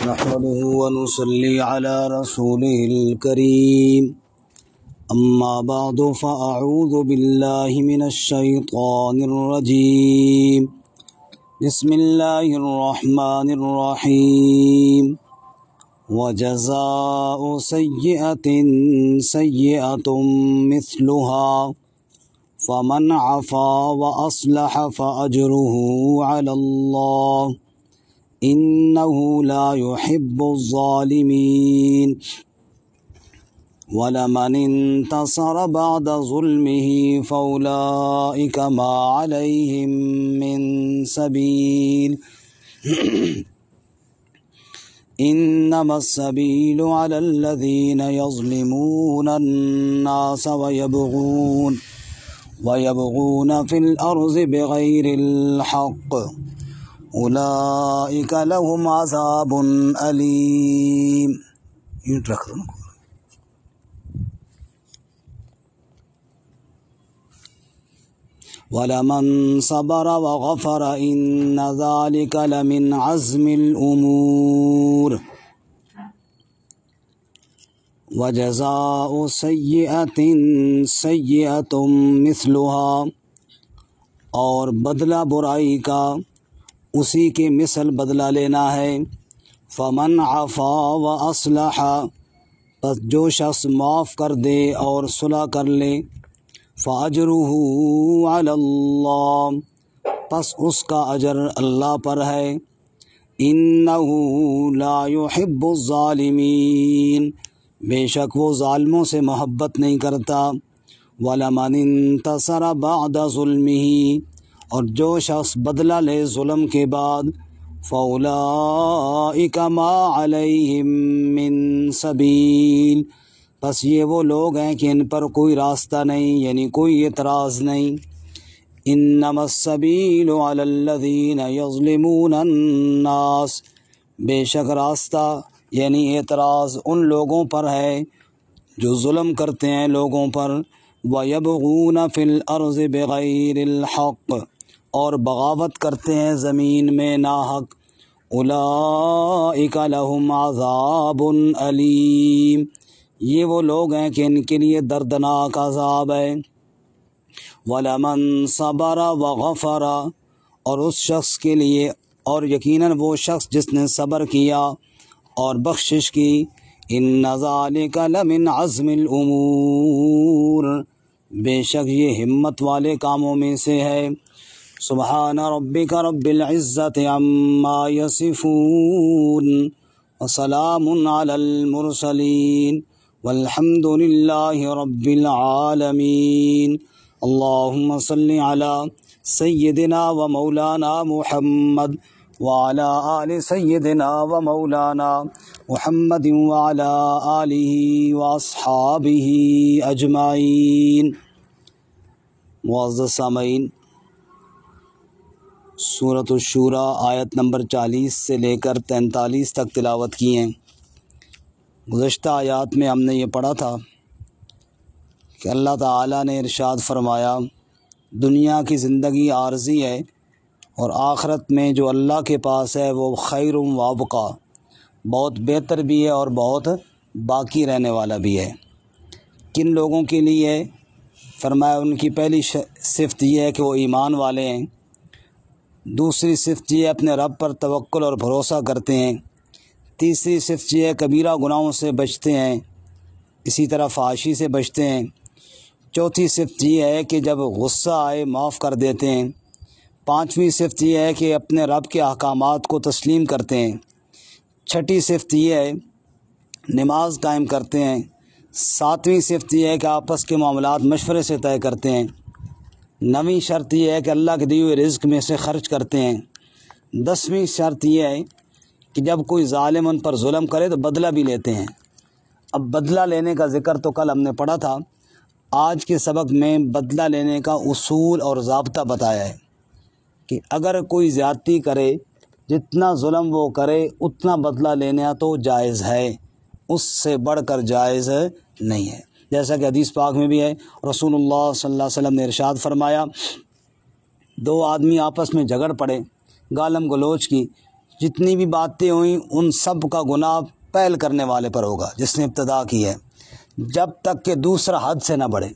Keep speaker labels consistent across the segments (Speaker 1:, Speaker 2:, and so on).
Speaker 1: نحمده ونصلي على رسوله الكريم أما بعد فأعوذ بالله من الشيطان الرجيم بسم الله الرحمن الرحيم وجزاء سيئة سيئة مثلها فمن عفا وأصلح فأجره على الله إنه لا يحب الظالمين ولمن انتصر بعد ظلمه فأولئك ما عليهم من سبيل إنما السبيل على الذين يظلمون الناس ويبغون في الأرض بغير الحق أولئك لهم عذاب أليم. ولمن صبر وغفر إن ذلك لمن عزم الأمور. وجزاء سيئة سيئة مثلها، اور بدلہ برائی کا اسی کے مثل بدلہ لینا ہے. فمن عفا و اصلح، پس جو شخص معاف کر دے اور صلح کر لے. فاجرہ علی اللہ، پس اس کا اجر اللہ پر ہے. انہ لا یحب الظالمین، بے شک وہ ظالموں سے محبت نہیں کرتا. ولمن انتصر بعد ظلمہ، اور جو شخص بدلہ لے ظلم کے بعد. فَأُولَئِكَ مَا عَلَيْهِم مِّن سَبِيلٍ، بس یہ وہ لوگ ہیں کہ ان پر کوئی راستہ نہیں، یعنی کوئی اعتراض نہیں. إِنَّمَا السَّبِيلُ عَلَى الَّذِينَ يَظْلِمُونَ النَّاسَ، بے شک راستہ یعنی اعتراض ان لوگوں پر ہے جو ظلم کرتے ہیں لوگوں پر. وَيَبْغُونَ فِي الْأَرْضِ بِغَيْرِ الْحَقِّ، اور بغاوت کرتے ہیں زمین میں ناحق. اولئک لہم عذاب علیم، یہ وہ لوگ ہیں کہ ان کے لیے دردناک عذاب ہے. ولمن صبر وغفر، اور اس شخص کے لیے، اور یقیناً وہ شخص جس نے صبر کیا اور بخشش کی. ان ذالک لمن عزم الامور، بے شک یہ ہمت والے کاموں میں سے ہے. سبحان ربک رب العزت عما یصفون وسلام علی المرسلین والحمد للہ رب العالمین. اللہم صل علی سیدنا و مولانا محمد وعلى آل سيدنا ومولانا محمد وعلى آلہ واصحابہ اجمعین. معزز سامعین، سورۃ الشورى آیت نمبر 40 سے لے کر 43 تک تلاوت کی ہیں. گزشتہ آیات میں ہم نے یہ پڑھا تھا کہ اللہ تعالیٰ نے ارشاد فرمایا دنیا کی زندگی عارضی ہے اور آخرت میں جو اللہ کے پاس ہے وہ خیر و ابقیٰ، بہت بہتر بھی ہے اور بہت باقی رہنے والا بھی ہے. کن لوگوں کے لیے؟ فرمایا ان کی پہلی صفت یہ ہے کہ وہ ایمان والے ہیں. دوسری صفت یہ اپنے رب پر توکل اور بھروسہ کرتے ہیں. تیسری صفت یہ ہے کبیرہ گناہوں سے بچتے ہیں، اسی طرح فحاشی سے بچتے ہیں. چوتھی صفت یہ ہے کہ جب غصہ آئے معاف کر دیتے ہیں. پانچویں صفت یہ ہے کہ اپنے رب کے احکامات کو تسلیم کرتے ہیں. چھٹی صفت یہ ہے نماز قائم کرتے ہیں. ساتویں صفت یہ ہے کہ آپس کے معاملات مشورے سے طے کرتے ہیں. نویں شرط یہ ہے کہ اللہ کے دیے ہوئے رزق میں سے خرچ کرتے ہیں. 10ویں شرط یہ ہے کہ جب کوئی ظالم ان پر ظلم کرے تو بدلہ بھی لیتے ہیں. اب بدلہ لینے کا ذکر تو کل ہم نے پڑھا تھا. آج کے سبق میں بدلہ لینے کا اصول اور ضابطہ بتایا ہے کہ اگر کوئی زیادتی کرے، جتنا ظلم وہ کرے اتنا بدلہ لینا تو جائز ہے، اس سے بڑھ کر جائز نہیں ہے. جیسا کہ حدیث پاک میں بھی ہے، رسول اللہ صلی اللہ علیہ وسلم نے ارشاد فرمایا دو آدمی آپس میں جھگڑ پڑے، گالم گلوچ کی، جتنی بھی باتیں ہوئیں ان سب کا گناہ پہل کرنے والے پر ہوگا جس نے ابتدا کی ہے، جب تک کہ دوسرا حد سے نہ بڑھے۔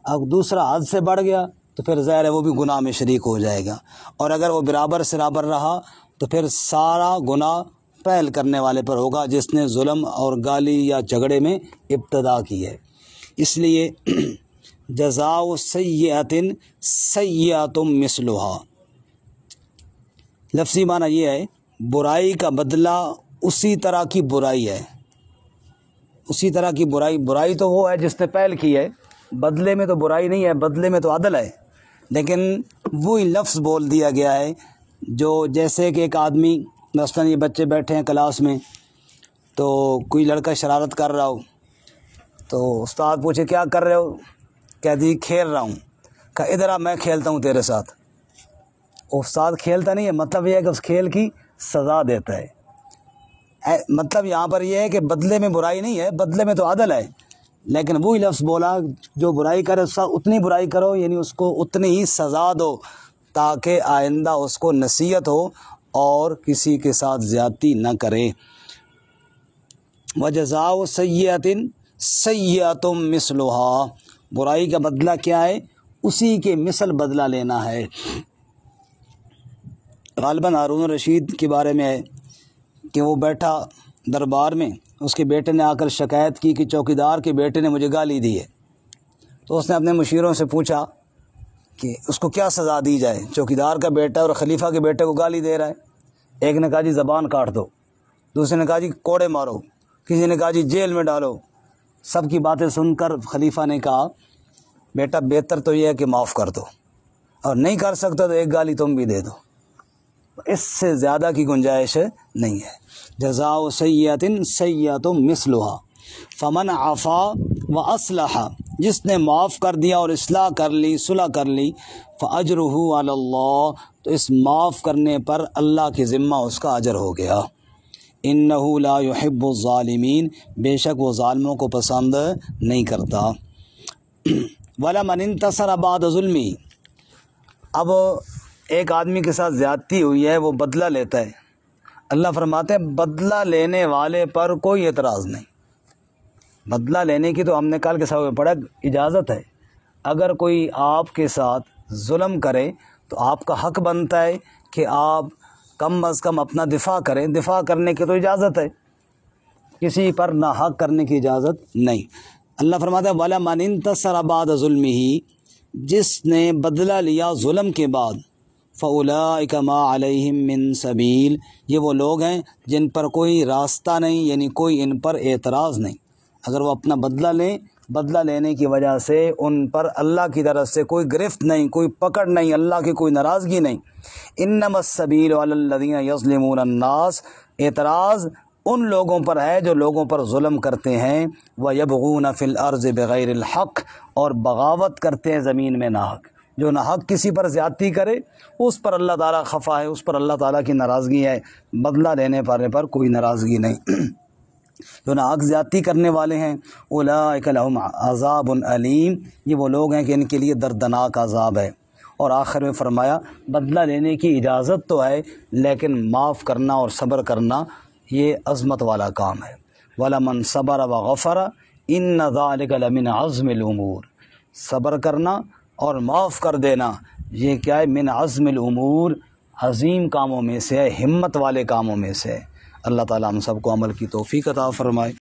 Speaker 1: اب دوسرا حد سے بڑھ گیا تو پھر ظاہر ہے وہ بھی گناہ میں شریک ہو جائے گا، اور اگر وہ برابر سرابر رہا تو پھر سارا گناہ پہل کرنے والے پر ہوگا جس نے ظلم اور گالی یا جھگڑے میں ابتدا کی ہے۔ اس لیے جزاء سیئۃ سیئۃ مثلھا، لفظی معنی یہ ہے برائی کا بدلہ اسی طرح کی برائی ہے، اسی طرح کی برائی تو وہ ہے جس نے پہل کی ہے، بدلے میں تو برائی نہیں ہے، بدلے میں تو عدل ہے، لیکن وہی لفظ بول دیا گیا ہے جو جیسے کہ ایک آدمی، مثلاً یہ بچے بیٹھے ہیں کلاس میں تو کوئی لڑکا شرارت کر رہا ہو تو استاد پوچھے کیا کر رہے ہو، کہہ دی کھیل رہا ہوں، کہا ادھر آ میں کھیلتا ہوں تیرے ساتھ۔ استاد کھیلتا نہیں ہے، مطلب یہ ہے کہ اس کھیل کی سزا دیتا ہے۔ مطلب یہاں پر یہ ہے کہ بدلے میں برائی نہیں ہے، بدلے میں تو عدل ہے، لیکن وہی لفظ بولا جو برائی کرے اس کا اتنی برائی کرو، یعنی اس کو اتنی ہی سزا دو تاکہ آئندہ اس کو نصیحت ہو اور کسی کے ساتھ زیادتی نہ کرے۔ وَجَزَاءُ سَیِّئَةٍ سَیِّئَةٌ مِثْلُھا، برائی کا بدلہ کیا ہے؟ اسی کے مثل بدلہ لینا ہے۔ غالباً ہارون الرشید کے بارے میں ہے کہ وہ بیٹھا دربار میں، اس کے بیٹے نے آ کر شکایت کی کہ چوکیدار کے بیٹے نے مجھے گالی دی ہے، تو اس نے اپنے مشیروں سے پوچھا کہ اس کو کیا سزا دی جائے، چوکیدار کا بیٹا اور خلیفہ کے بیٹے کو گالی دے رہا ہے۔ ایک نے کہا جی زبان کاٹ دو، دوسرے نے کہا جی کوڑے مارو، کسی نے کہا جی جیل میں ڈالو۔ سب کی باتیں سن کر خلیفہ نے کہا بیٹا بہتر تو یہ ہے کہ معاف کر دو، اور نہیں کر سکتا تو ایک گالی تم بھی دے دو، اس سے زیادہ کی گنجائش نہیں ہے۔ جزاء سیئۃ سیئۃ مثلھا فمن عفا واصلح، جس نے معاف کر دیا اور اصلاح کر لی، صلح کر لی، فاجرہ علی اللہ، تو اس معاف کرنے پر اللہ کے ذمہ اس کا اجر ہو گیا۔ انہ لا یحب الظالمین، بے شک وہ ظالموں کو پسند نہیں کرتا۔ ولمن انتصر بعد ظلمہ، اب ایک آدمی کے ساتھ زیادتی ہوئی ہے، وہ بدلہ لیتا ہے، اللہ فرماتے ہیں بدلہ لینے والے پر کوئی اعتراض نہیں۔ بدلہ لینے کی تو ہم نے کل کے سبق میں پڑھا اجازت ہے، اگر کوئی آپ کے ساتھ ظلم کرے تو آپ کا حق بنتا ہے کہ آپ کم از کم اپنا دفاع کریں، دفاع کرنے کی تو اجازت ہے، کسی پر ناحق کرنے کی اجازت نہیں۔ اللہ فرماتا ہے وَلَمَنِ انتَصَرَ بَعْدَ ظُلْمِهِ، جس نے بدلہ لیا ظلم کے بعد، فَأُولَٰئِكَ مَا عَلَيْهِم مِّن سَبِيلٍ، یہ وہ لوگ ہیں جن پر کوئی راستہ نہیں، یعنی کوئی ان پر اعتراض نہیں۔ اگر وہ اپنا بدلہ لیں، بدلہ لینے کی وجہ سے ان پر اللہ کی طرف سے کوئی گرفت نہیں، کوئی پکڑ نہیں، اللہ کی کوئی ناراضگی نہیں۔ انما السبیل علی الذین یظلمون الناس، اعتراض ان لوگوں پر ہے جو لوگوں پر ظلم کرتے ہیں، وَيَبْغُونَ فِي الْأَرْضِ بِغَيْرِ الْحَقِّ، اور بغاوت کرتے ہیں زمین میں ناحق۔ جو ناحق کسی پر زیادتی کرے اس پر اللہ تعالیٰ خفا ہے، اس پر اللہ تعالیٰ کی ناراضگی ہے، بدلہ لینے پر کوئی ناراضگی نہیں۔ جو ناحق زیادتی کرنے والے ہیں اولئک لہم عذاب علیم، یہ وہ لوگ ہیں کہ ان کے لیے دردناک عذاب ہے۔ اور آخر میں فرمایا بدلہ لینے کی اجازت تو ہے، لیکن معاف کرنا اور صبر کرنا یہ عظمت والا کام ہے۔ وَلَمَنْ صَبَرَ وَغَفَرَ إِنَّ ذَلِكَ لَمِنْ عَزْمِ الْأُمُورِ، صبر کرنا اور معاف کر دینا یہ کیا ہے؟ من عزم الامور، عظیم کاموں میں سے ہے، ہمت والے کاموں میں سے ہے۔ اللہ تعالیٰ ہم سب کو عمل کی توفیق عطا فرمائے۔